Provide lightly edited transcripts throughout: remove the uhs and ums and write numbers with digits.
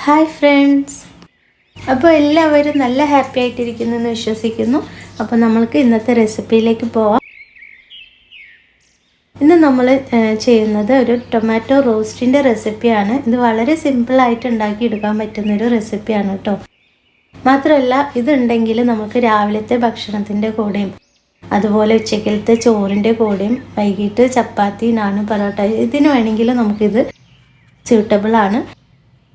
Hi friends, അപ്പോൾ എല്ലാവരും നല്ല ഹാപ്പി ആയിട്ടിരിക്കുന്നു എന്ന് വിശ്വസിക്കുന്നു. അപ്പോൾ നമ്മൾക്ക് ഇന്നത്തെ റെസിപ്പിയിലേക്ക് പോവാം. ഇന്ന് നമ്മൾ ചെയ്യുന്നത് ഒരു ടൊമാറ്റോ റോസ്റ്റിൻ്റെ റെസിപ്പിയാണ്. ഇത് വളരെ സിമ്പിളായിട്ട് ഉണ്ടാക്കിയെടുക്കാൻ പറ്റുന്നൊരു റെസിപ്പിയാണ് കേട്ടോ. മാത്രമല്ല ഇതുണ്ടെങ്കിൽ നമുക്ക് രാവിലത്തെ ഭക്ഷണത്തിൻ്റെ കൂടെയും അതുപോലെ ഉച്ചക്കലത്തെ ചോറിൻ്റെ കൂടെയും വൈകിട്ട് ചപ്പാത്തി, നാണ്, പൊറോട്ട ഇതിന് വേണമെങ്കിലും നമുക്കിത് സ്യൂട്ടബിളാണ്.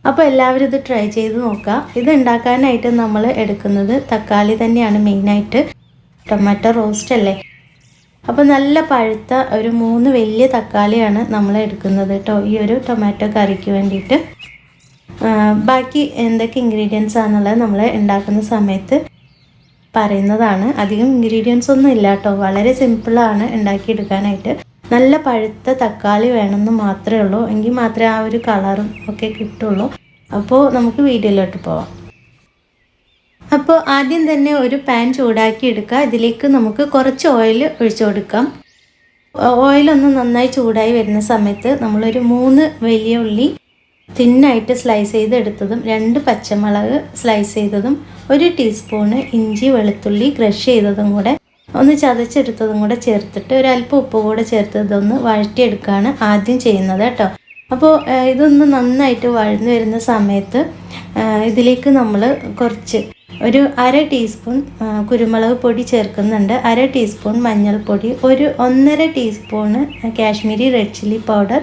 അപ്പോൾ എല്ലാവരും ഇത് ട്രൈ ചെയ്ത് നോക്കുക. ഇത് ഉണ്ടാക്കാനായിട്ട് നമ്മൾ എടുക്കുന്നത് തക്കാളി തന്നെയാണ് മെയിനായിട്ട്. ടൊമാറ്റോ റോസ്റ്റ് അല്ലേ, അപ്പോൾ നല്ല പഴുത്ത ഒരു 3 വലിയ തക്കാളിയാണ് നമ്മൾ എടുക്കുന്നത് കേട്ടോ ഈ ഒരു ടൊമാറ്റോ കറിക്ക് വേണ്ടിയിട്ട്. ബാക്കി എന്തൊക്കെ ഇൻഗ്രീഡിയൻസ് ആണെന്നുള്ളത് നമ്മൾ ഉണ്ടാക്കുന്ന സമയത്ത് പറയുന്നതാണ്. അധികം ഇൻഗ്രീഡിയൻസ് ഒന്നും ഇല്ല കേട്ടോ, വളരെ സിമ്പിളാണ് ഉണ്ടാക്കിയെടുക്കാനായിട്ട്. നല്ല പഴുത്ത തക്കാളി വേണമെന്ന് മാത്രമേ ഉള്ളൂ, എങ്കിൽ മാത്രമേ ആ ഒരു കളറും ഒക്കെ കിട്ടുള്ളൂ. അപ്പോൾ നമുക്ക് വീഡിയോയിലോട്ട് പോവാം. അപ്പോൾ ആദ്യം തന്നെ ഒരു പാൻ ചൂടാക്കി എടുക്കുക. ഇതിലേക്ക് നമുക്ക് കുറച്ച് ഓയിൽ ഒഴിച്ചു കൊടുക്കാം. ഓയിലൊന്ന് നന്നായി ചൂടായി വരുന്ന സമയത്ത് നമ്മളൊരു 3 വലിയ ഉള്ളി തിന്നായിട്ട് സ്ലൈസ് ചെയ്തെടുത്തതും 2 പച്ചമുളക് സ്ലൈസ് ചെയ്തതും 1 ടീസ്പൂണ് ഇഞ്ചി വെളുത്തുള്ളി ക്രഷ് ചെയ്തതും കൂടെ ഒന്ന് ചതച്ചെടുത്തതും കൂടെ ചേർത്തിട്ട് ഒരല്പം ഉപ്പ് കൂടെ ചേർത്ത് ഇതൊന്ന് വഴറ്റിയെടുക്കുകയാണ് ആദ്യം ചെയ്യുന്നത് കേട്ടോ. അപ്പോൾ ഇതൊന്ന് നന്നായിട്ട് വഴന്നു വരുന്ന സമയത്ത് ഇതിലേക്ക് നമ്മൾ കുറച്ച് ഒരു 1/2 ടീസ്പൂൺ കുരുമുളക് പൊടി ചേർക്കുന്നുണ്ട്, 1/2 ടീസ്പൂൺ മഞ്ഞൾപ്പൊടി, 1.5 teaspoon Kashmiri red chilli powder,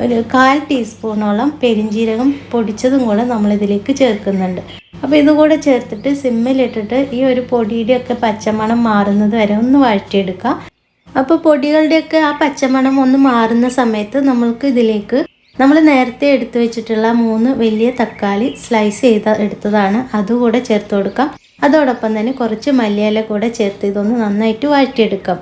ഒരു 1/4 ടീസ്പൂണോളം പെരിഞ്ജീരകം പൊടിച്ചതും കൂടെ നമ്മളിതിലേക്ക് ചേർക്കുന്നുണ്ട്. അപ്പോൾ ഇതുകൂടെ ചേർത്തിട്ട് സിമ്മിലിട്ടിട്ട് ഈ ഒരു പൊടിയുടെയൊക്കെ പച്ചമണം മാറുന്നത് വരെ ഒന്ന് വഴറ്റിയെടുക്കുക. അപ്പോൾ പൊടികളുടെയൊക്കെ ആ പച്ചമണം ഒന്ന് മാറുന്ന സമയത്ത് നമ്മൾക്ക് ഇതിലേക്ക് നമ്മൾ നേരത്തെ എടുത്തു വെച്ചിട്ടുള്ള 3 വലിയ തക്കാളി സ്ലൈസ് ചെയ്ത് എടുത്തതാണ്, അതുകൂടെ ചേർത്ത് കൊടുക്കാം. അതോടൊപ്പം തന്നെ കുറച്ച് മല്ലിയില കൂടെ ചേർത്ത് ഇതൊന്ന് നന്നായിട്ട് വഴറ്റിയെടുക്കാം.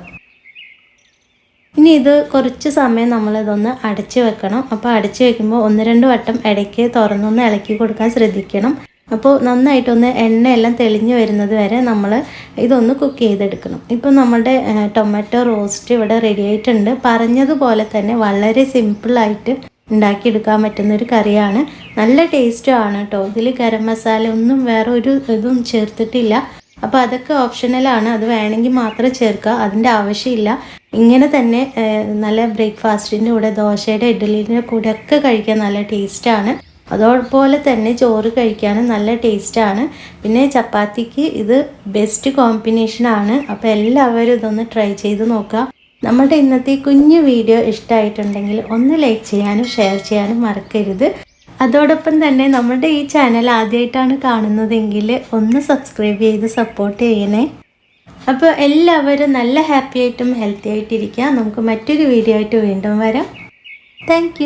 ഇനി ഇത് കുറച്ച് സമയം നമ്മളിതൊന്ന് അടച്ചു വെക്കണം. അപ്പോൾ അടച്ചു വെക്കുമ്പോൾ 1-2 വട്ടം ഇടയ്ക്ക് തുറന്നൊന്ന് ഇളക്കി കൊടുക്കാൻ ശ്രദ്ധിക്കണം. അപ്പോൾ നന്നായിട്ടൊന്ന് എണ്ണയെല്ലാം തെളിഞ്ഞു വരുന്നത് വരെ നമ്മൾ ഇതൊന്ന് കുക്ക് ചെയ്തെടുക്കണം. ഇപ്പോൾ നമ്മുടെ ടൊമാറ്റോ റോസ്റ്റ് ഇവിടെ റെഡി ആയിട്ടുണ്ട്. പറഞ്ഞതുപോലെ തന്നെ വളരെ സിമ്പിളായിട്ട് ഉണ്ടാക്കിയെടുക്കാൻ പറ്റുന്നൊരു കറിയാണ്. നല്ല ടേസ്റ്റും ആണ് കേട്ടോ. ഇതിൽ ഗരം മസാല ഒന്നും വേറെ ഒരു ഇതും ചേർത്തിട്ടില്ല. അപ്പോൾ അതൊക്കെ ഓപ്ഷണലാണ്, അത് വേണമെങ്കിൽ മാത്രം ചേർക്കുക, അതിൻ്റെ ആവശ്യമില്ല. ഇങ്ങനെ തന്നെ നല്ല ബ്രേക്ക്ഫാസ്റ്റിൻ്റെ കൂടെ, ദോശയുടെ ഇഡ്ഡലിൻ്റെ കൂടെ ഒക്കെ കഴിക്കാൻ നല്ല ടേസ്റ്റാണ്. അതോടൊപ്പം തന്നെ ചോറ് കഴിക്കാനും നല്ല ടേസ്റ്റാണ്. പിന്നെ ചപ്പാത്തിക്ക് ഇത് ബെസ്റ്റ് കോമ്പിനേഷനാണ്. അപ്പോൾ എല്ലാവരും ഇതൊന്ന് ട്രൈ ചെയ്ത് നോക്കുക. നമ്മുടെ ഇന്നത്തെ കുഞ്ഞു വീഡിയോ ഇഷ്ടമായിട്ടുണ്ടെങ്കിൽ ഒന്ന് ലൈക്ക് ചെയ്യാനും ഷെയർ ചെയ്യാനും മറക്കരുത്. അതോടൊപ്പം തന്നെ നമ്മുടെ ഈ ചാനൽ ആദ്യമായിട്ടാണ് കാണുന്നതെങ്കിൽ ഒന്ന് സബ്സ്ക്രൈബ് ചെയ്ത് സപ്പോർട്ട് ചെയ്യണേ. അപ്പോൾ എല്ലാവരും നല്ല ഹാപ്പി ആയിട്ടും ഹെൽത്തി ആയിട്ടിരിക്കുക. നമുക്ക് മറ്റൊരു വീഡിയോ ആയിട്ട് വീണ്ടും വരാം. താങ്ക്